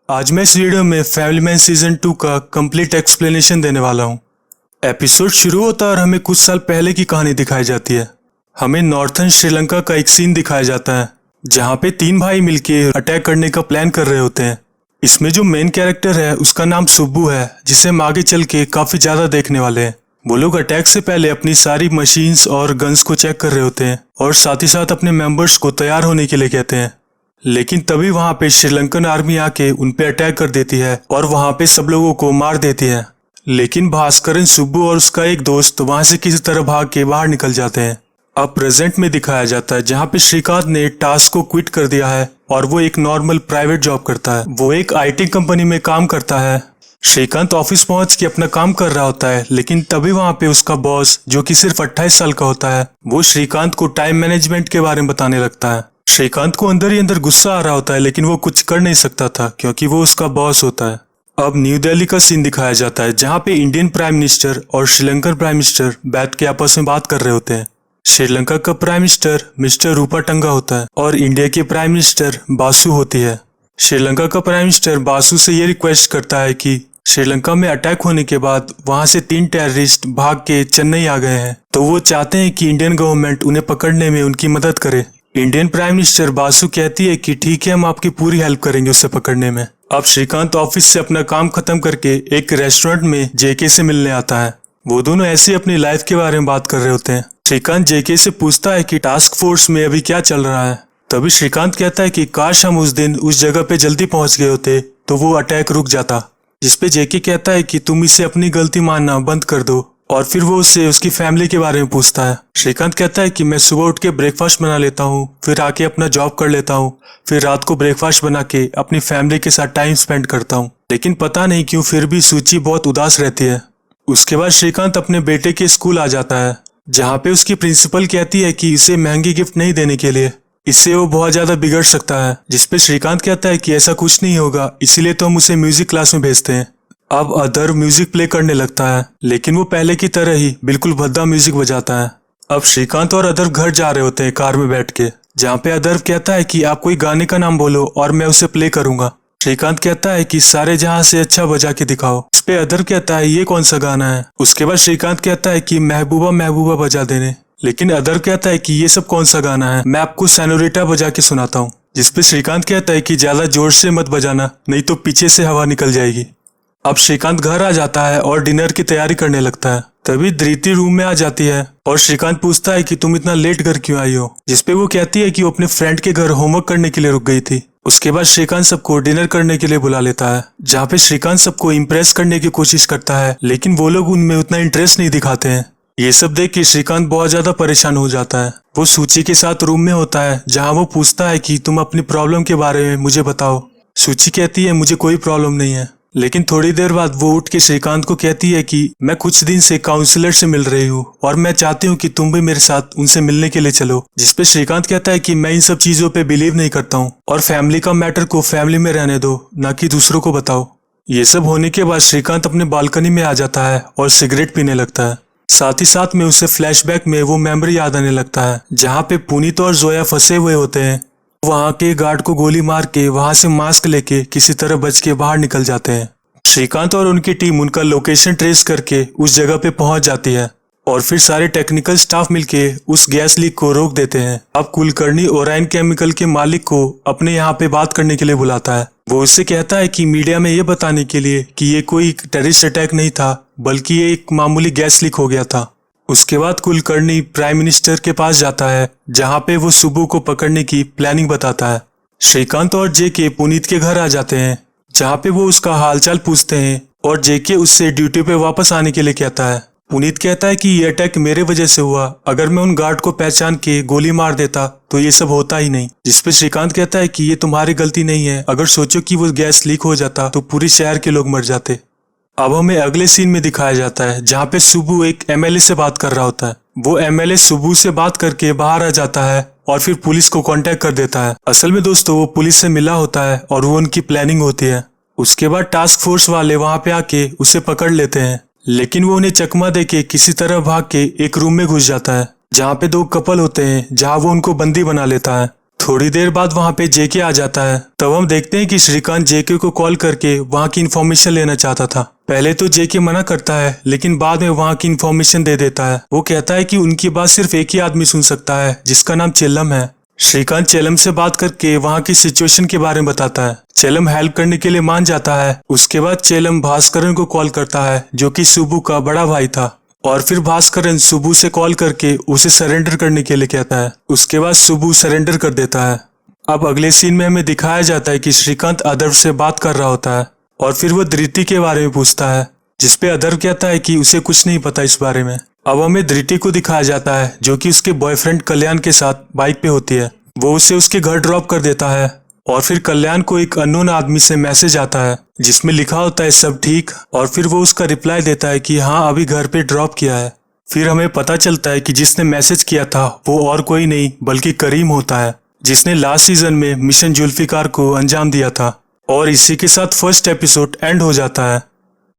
आज मैं इस वीडियो में फैमिली मैन सीजन 2 का कंप्लीट एक्सप्लेनेशन देने वाला हूँ। एपिसोड शुरू होता है और हमें कुछ साल पहले की कहानी दिखाई जाती है। हमें नॉर्थन श्रीलंका का एक सीन दिखाया जाता है जहाँ पे 3 भाई मिलके अटैक करने का प्लान कर रहे होते हैं। इसमें जो मेन कैरेक्टर है उसका नाम सुब्बू है, जिसे हम आगे चल के काफी ज्यादा देखने वाले हैं। वो लोग अटैक से पहले अपनी सारी मशीन्स और गन्स को चेक कर रहे होते हैं और साथ ही साथ अपने मेंबर्स को तैयार होने के लिए कहते हैं। लेकिन तभी वहां पे श्रीलंकन आर्मी आके उन पे अटैक कर देती है और वहां पे सब लोगों को मार देती है। लेकिन भास्करन, सुब्बू और उसका एक दोस्त वहां से किसी तरह भाग के बाहर निकल जाते हैं। अब प्रेजेंट में दिखाया जाता है जहां पे श्रीकांत ने टास्क को क्विट कर दिया है और वो एक नॉर्मल प्राइवेट जॉब करता है। वो एक IT कंपनी में काम करता है। श्रीकांत ऑफिस पहुंच के अपना काम कर रहा होता है, लेकिन तभी वहां पे उसका बॉस, जो कि सिर्फ 28 साल का होता है, वो श्रीकांत को टाइम मैनेजमेंट के बारे में बताने लगता है। श्रीकांत को अंदर ही अंदर गुस्सा आ रहा होता है, लेकिन वो कुछ कर नहीं सकता था क्योंकि वो उसका बॉस होता है। अब न्यू दिल्ली का सीन दिखाया जाता है जहां पे इंडियन प्राइम मिनिस्टर और श्रीलंकन प्राइम मिनिस्टर बैठ के आपस में बात कर रहे होते हैं। श्रीलंका का प्राइम मिनिस्टर मिस्टर रूपाटंगा होता है और इंडिया के प्राइम मिनिस्टर बासु होती है। श्रीलंका का प्राइम मिनिस्टर बासु से ये रिक्वेस्ट करता है कि श्रीलंका में अटैक होने के बाद वहां से 3 टेररिस्ट भाग के चेन्नई आ गए हैं, तो वो चाहते हैं कि इंडियन गवर्नमेंट उन्हें पकड़ने में उनकी मदद करे। इंडियन प्राइम मिनिस्टर बासु कहती है कि ठीक है, हम आपकी पूरी हेल्प करेंगे उसे पकड़ने में। अब श्रीकांत ऑफिस से अपना काम खत्म करके एक रेस्टोरेंट में जेके से मिलने आता है। वो दोनों ऐसे अपनी लाइफ के बारे में बात कर रहे होते हैं। श्रीकांत जेके से पूछता है कि टास्क फोर्स में अभी क्या चल रहा है। तभी श्रीकांत कहता है कि काश हम उस दिन उस जगह पे जल्दी पहुंच गए होते तो वो अटैक रुक जाता। जिसपे जेके कहता है कि तुम इसे अपनी गलती मानना बंद कर दो, और फिर वो उससे उसकी फैमिली के बारे में पूछता है। श्रीकांत कहता है कि मैं सुबह उठ के ब्रेकफास्ट बना लेता हूँ, फिर आके अपना जॉब कर लेता हूँ, फिर रात को ब्रेकफास्ट बना के अपनी फैमिली के साथ टाइम स्पेंड करता हूँ। लेकिन पता नहीं क्यों फिर भी सूची बहुत उदास रहती है। उसके बाद श्रीकांत अपने बेटे के स्कूल आ जाता है जहाँ पे उसकी प्रिंसिपल कहती है कि इसे महंगी गिफ्ट नहीं देने के लिए, इससे वो बहुत ज्यादा बिगड़ सकता है। जिसपे श्रीकांत कहता है कि ऐसा कुछ नहीं होगा, इसीलिए तो हम उसे म्यूजिक क्लास में भेजते हैं। अब अदर म्यूजिक प्ले करने लगता है, लेकिन वो पहले की तरह ही बिल्कुल भद्दा म्यूजिक बजाता है। अब श्रीकांत और अदर घर जा रहे होते हैं कार में बैठ के, जहाँ पे अदर कहता है कि आप कोई गाने का नाम बोलो और मैं उसे प्ले करूंगा। श्रीकांत कहता है कि सारे जहां से अच्छा बजा के दिखाओ। इस पे अदर कहता है ये कौन सा गाना है। उसके बाद श्रीकांत कहता है कि महबूबा महबूबा बजा देने, लेकिन अदर कहता है कि ये सब कौन सा गाना है, मैं आपको सेनोरिटा बजा के सुनाता हूँ। जिसपे श्रीकांत कहता है कि ज्यादा जोर से मत बजाना, नहीं तो पीछे से हवा निकल जाएगी। अब श्रीकांत घर आ जाता है और डिनर की तैयारी करने लगता है। तभी धृति रूम में आ जाती है और श्रीकांत पूछता है कि तुम इतना लेट घर क्यों आई हो। जिसपे वो कहती है कि वो अपने फ्रेंड के घर होमवर्क करने के लिए रुक गई थी। उसके बाद श्रीकांत सबको डिनर करने के लिए बुला लेता है, जहाँ पे श्रीकांत सबको इम्प्रेस करने की कोशिश करता है, लेकिन वो लोग उनमें उतना इंटरेस्ट नहीं दिखाते हैं। ये सब देख के श्रीकांत बहुत ज्यादा परेशान हो जाता है। वो सूची के साथ रूम में होता है जहाँ वो पूछता है कि तुम अपनी प्रॉब्लम के बारे में मुझे बताओ। सूची कहती है मुझे कोई प्रॉब्लम नहीं है, लेकिन थोड़ी देर बाद वो उठ के श्रीकांत को कहती है कि मैं कुछ दिन से काउंसलर से मिल रही हूँ और मैं चाहती हूँ कि तुम भी मेरे साथ उनसे मिलने के लिए चलो। जिसपे श्रीकांत कहता है कि मैं इन सब चीजों पे बिलीव नहीं करता हूँ और फैमिली का मैटर को फैमिली में रहने दो, ना कि दूसरों को बताओ। ये सब होने के बाद श्रीकांत अपने बालकनी में आ जाता है और सिगरेट पीने लगता है। साथ ही साथ में उसे फ्लैशबैक में वो मेमोरी याद आने लगता है जहाँ पे पुनीत और जोया फंसे हुए होते हैं। वहाँ के गार्ड को गोली मार के वहाँ से मास्क लेके किसी तरह बच के बाहर निकल जाते हैं। श्रीकांत और उनकी टीम उनका लोकेशन ट्रेस करके उस जगह पे पहुंच जाती है और फिर सारे टेक्निकल स्टाफ मिलके उस गैस लीक को रोक देते हैं। अब कुलकर्णी ओराइन केमिकल के मालिक को अपने यहाँ पे बात करने के लिए बुलाता है। वो उससे कहता है कि मीडिया में ये बताने के लिए कि ये कोई टेररिस्ट अटैक नहीं था, बल्कि ये एक मामूली गैस लीक हो गया था। उसके बाद कुलकर्णी प्राइम मिनिस्टर के पास जाता है जहाँ पे वो सुब्बू को पकड़ने की प्लानिंग बताता है। श्रीकांत और जेके पुनीत के घर आ जाते हैं जहाँ पे वो उसका हालचाल पूछते हैं और जेके उससे ड्यूटी पे वापस आने के लिए कहता है। पुनीत कहता है कि ये अटैक मेरे वजह से हुआ, अगर मैं उन गार्ड को पहचान के गोली मार देता तो ये सब होता ही नहीं। जिसपे श्रीकांत कहता है कि ये तुम्हारी गलती नहीं है, अगर सोचो कि वो गैस लीक हो जाता तो पूरी शहर के लोग मर जाते। अब हमें अगले सीन में दिखाया जाता है जहाँ पे सुब्बू एक MLA से बात कर रहा होता है। वो MLA सुब्बू से बात करके बाहर आ जाता है और फिर पुलिस को कांटेक्ट कर देता है। असल में दोस्तों वो पुलिस से मिला होता है और वो उनकी प्लानिंग होती है। उसके बाद टास्क फोर्स वाले वहां पे आके उसे पकड़ लेते हैं, लेकिन वो उन्हें चकमा देके किसी तरह भाग के एक रूम में घुस जाता है जहाँ पे 2 कपल होते हैं, जहाँ वो उनको बंदी बना लेता है। थोड़ी देर बाद वहाँ पे जेके आ जाता है। तब हम देखते हैं कि श्रीकांत जेके को कॉल करके वहाँ की इन्फॉर्मेशन लेना चाहता था। पहले तो जेके मना करता है, लेकिन बाद में वहाँ की इन्फॉर्मेशन दे देता है। वो कहता है कि उनकी बात सिर्फ एक ही आदमी सुन सकता है, जिसका नाम चेल्लम है। श्रीकांत चेल्लम से बात करके वहाँ की सिचुएशन के बारे में बताता है। चेल्लम हेल्प करने के लिए मान जाता है। उसके बाद चेल्लम भास्करन को कॉल करता है, जो कि सुबू का बड़ा भाई था। और फिर भास्करन सुबू से कॉल करके उसे सरेंडर करने के लिए कहता है। उसके बाद सुबू सरेंडर कर देता है। अब अगले सीन में हमें दिखाया जाता है कि श्रीकांत अदर्व से बात कर रहा होता है और फिर वो धृति के बारे में पूछता है, जिसपे अदर्व कहता है कि उसे कुछ नहीं पता इस बारे में। अब हमें धृति को दिखाया जाता है, जो कि उसके बॉयफ्रेंड कल्याण के साथ बाइक पे होती है। वो उसे उसके घर ड्रॉप कर देता है और फिर कल्याण को एक अननोन आदमी से मैसेज आता है, जिसमें लिखा होता है सब ठीक, और फिर वो उसका रिप्लाई देता है कि हाँ अभी घर पे ड्रॉप किया है। फिर हमें पता चलता है कि जिसने मैसेज किया था वो और कोई नहीं बल्कि करीम होता है, जिसने लास्ट सीजन में मिशन जुल्फिकार को अंजाम दिया था। और इसी के साथ फर्स्ट एपिसोड एंड हो जाता है।